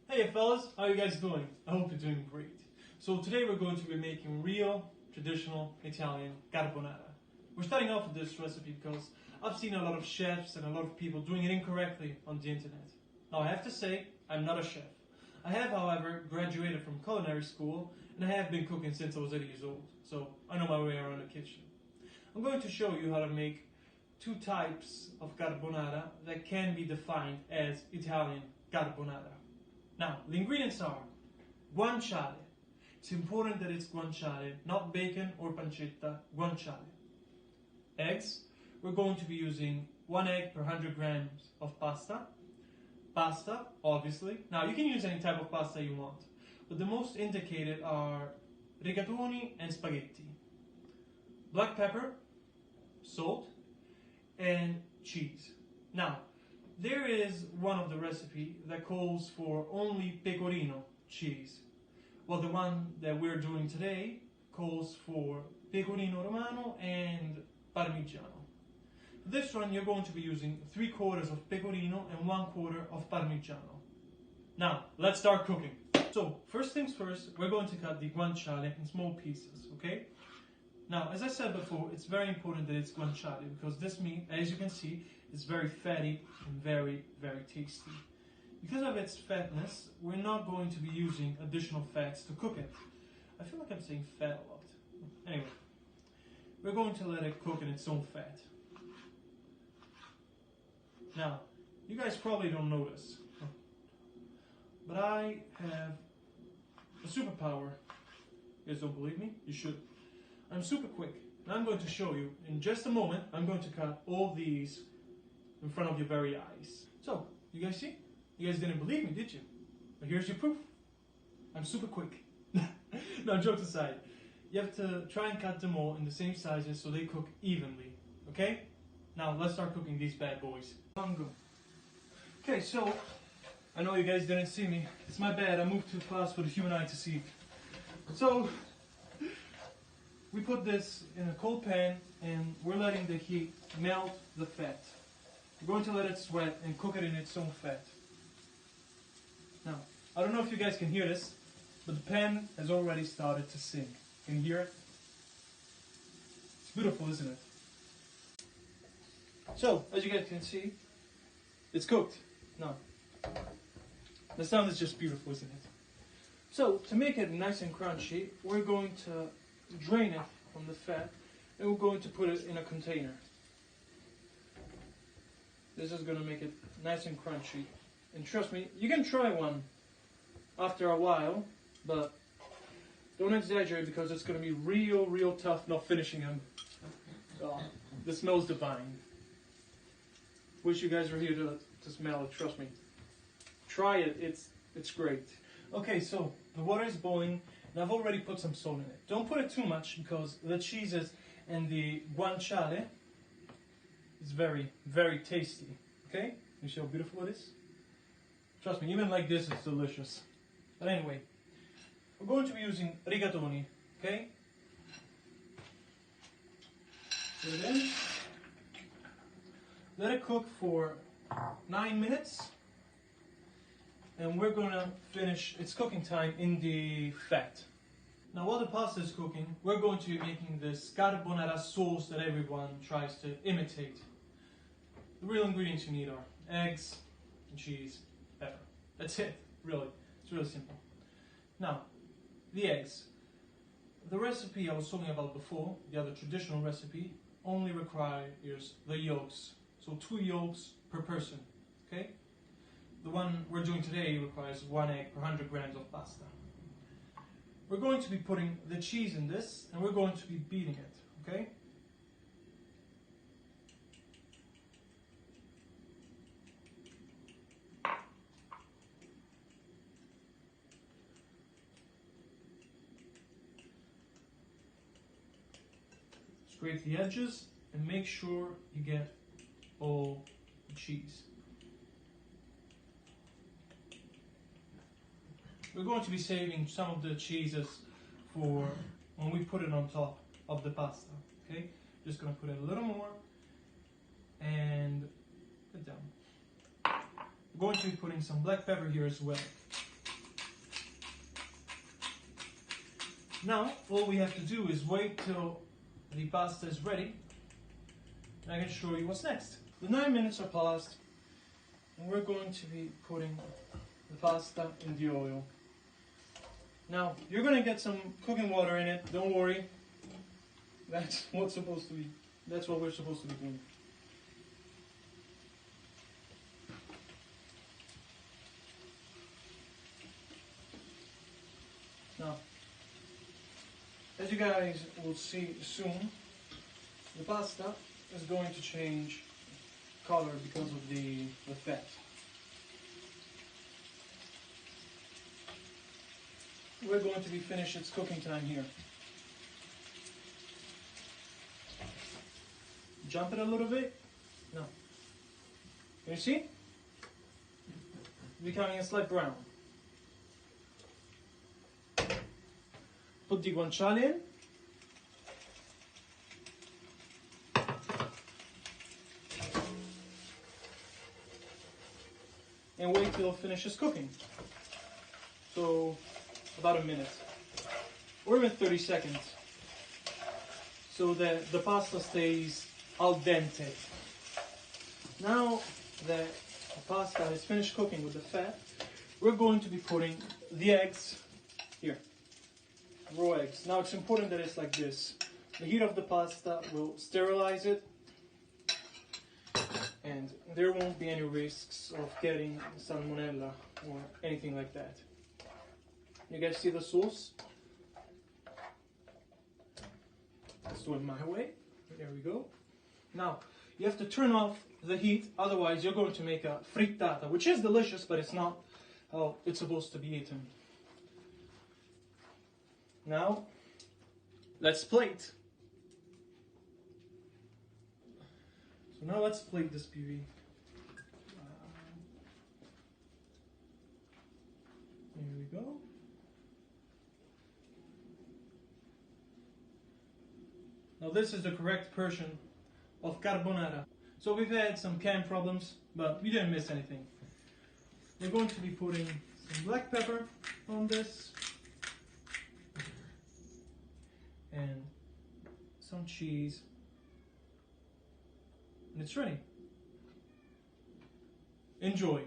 Hey fellas, how you guys doing? I hope you're doing great. So today we're going to be making real, traditional Italian carbonara. We're starting off with this recipe because I've seen a lot of chefs and a lot of people doing it incorrectly on the internet. Now I have to say, I'm not a chef. I have, however, graduated from culinary school and I have been cooking since I was 8 years old, so I know my way around the kitchen. I'm going to show you how to make two types of carbonara that can be defined as Italian carbonara. Now, the ingredients are guanciale. It's important that it's guanciale, not bacon or pancetta, guanciale. Eggs. We're going to be using 1 egg per 100 grams of pasta. Pasta, obviously. Now, you can use any type of pasta you want, but the most indicated are rigatoni and spaghetti. Black pepper, salt, and cheese. Now, there is one of the recipe that calls for only pecorino cheese, while the one that we're doing today calls for pecorino romano and parmigiano. For this one, you're going to be using 3/4 of pecorino and 1/4 of parmigiano. Now, let's start cooking. So, first things first, we're going to cut the guanciale in small pieces, okay? Now, as I said before, it's very important that it's guanciale because this meat, as you can see, is very fatty and very, very tasty. Because of its fatness, we're not going to be using additional fats to cook it. I feel like I'm saying fat a lot. Anyway, we're going to let it cook in its own fat. Now, you guys probably don't know this, but I have a superpower. You guys don't believe me? You should. I'm super quick, and I'm going to show you in just a moment. I'm going to cut all these in front of your very eyes. So, you guys see? You guys didn't believe me, did you? But here's your proof. I'm super quick. Now, jokes aside, you have to try and cut them all in the same sizes so they cook evenly, okay? Now, let's start cooking these bad boys. Okay, so, I know you guys didn't see me. It's my bad, I moved too fast for the human eye to see. So, we put this in a cold pan and we're letting the heat melt the fat. We're going to let it sweat and cook it in its own fat. Now, I don't know if you guys can hear this, but the pan has already started to sing. Can you hear it? It's beautiful, isn't it? So, as you guys can see, it's cooked. Now, the sound is just beautiful, isn't it? So, to make it nice and crunchy, we're going to drain it from the fat and we're going to put it in a container. This is going to make it nice and crunchy. And trust me, you can try one after a while, but don't exaggerate because it's going to be real tough not finishing them. Oh, this smells divine. Wish you guys were here to smell it, trust me. Try it, it's great. Okay, so the water is boiling and I've already put some salt in it. Don't put it too much because the cheeses and the guanciale is very, very tasty. Okay? You see how beautiful it is? Trust me, even like this it's delicious. But anyway, we're going to be using rigatoni. Okay? Put it in. Let it cook for 9 minutes. And we're going to finish its cooking time in the fat. Now while the pasta is cooking, we're going to be making this carbonara sauce that everyone tries to imitate. The real ingredients you need are eggs, and cheese, pepper. That's it, really. It's really simple. Now, the eggs. The recipe I was talking about before, the other traditional recipe, only requires the yolks. So 2 yolks per person, okay? The one we're doing today requires 1 egg per 100 grams of pasta. We're going to be putting the cheese in this and we're going to be beating it, okay? Scrape the edges and make sure you get all the cheese. We're going to be saving some of the cheeses for when we put it on top of the pasta, okay? Just gonna put in a little more and put it down. We're going to be putting some black pepper here as well. Now, all we have to do is wait till the pasta is ready, and I can show you what's next. The 9 minutes are passed, and we're going to be putting the pasta in the oil. Now, you're going to get some cooking water in it, don't worry. That's what we're supposed to be doing. Now, as you guys will see soon, the pasta is going to change color because of the fat. We're going to be finished its cooking time here. Jump it a little bit. No. Can you see? Becoming a slight brown. Put the guanciale in. And wait till it finishes cooking. So, about a minute. Or even 30 seconds. So that the pasta stays al dente. Now that the pasta is finished cooking with the fat, we're going to be putting the eggs here. Raw eggs. Now it's important that it's like this. The heat of the pasta will sterilize it, and there won't be any risks of getting salmonella or anything like that. You guys see the sauce? Let's do it my way. There we go. Now, you have to turn off the heat, otherwise you're going to make a frittata, which is delicious, but it's not how it's supposed to be eaten. Now, let's plate. So now let's plate this beauty. Here we go. Now this is the correct version of carbonara. So we've had some can problems, but we didn't miss anything. We're going to be putting some black pepper on this, and some cheese, and it's ready. Enjoy.